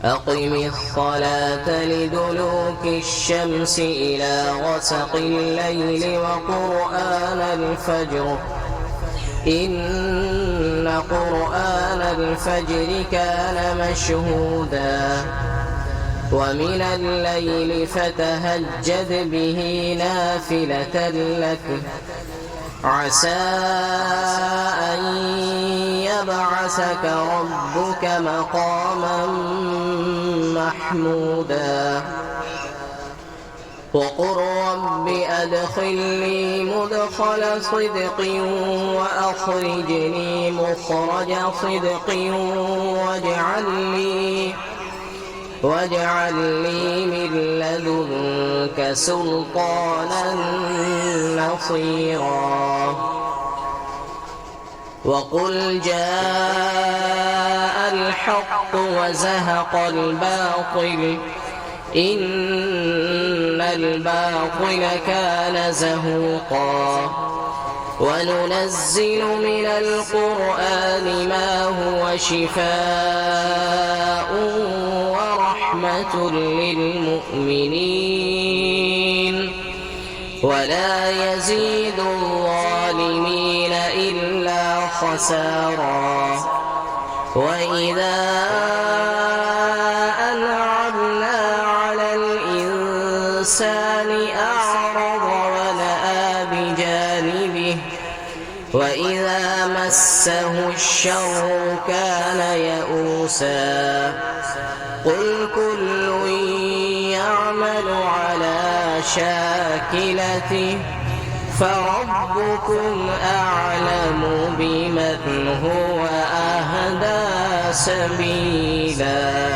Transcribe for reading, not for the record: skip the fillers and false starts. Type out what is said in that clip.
أقم الصلاة لدلوك الشمس إلى غسق الليل وقرآن الفجر إن قرآن الفجر كان مشهودا ومن الليل فتهجد به نافلة لك عسى أن يبعثك ربك مقاما محمودا وقل رب أدخلني مدخل صدق وأخرجني مخرج صدق واجعل لي من لدنك سلطانا نصيرا وقل جاء الحق وزهق الباطل إن الباطل كان زهوقا وننزل من القرآن ما هو شفاء ورحمة للمؤمنين ولا يزيد الظالمين إلا خسارا وإذا أنعمنا على الإنسان أعرض ونأى بجانبه وإذا مسه الشر كان يئوسا قل كل يعمل على شاكلته فربكم أعلم بمن هو أهدى سبيلا.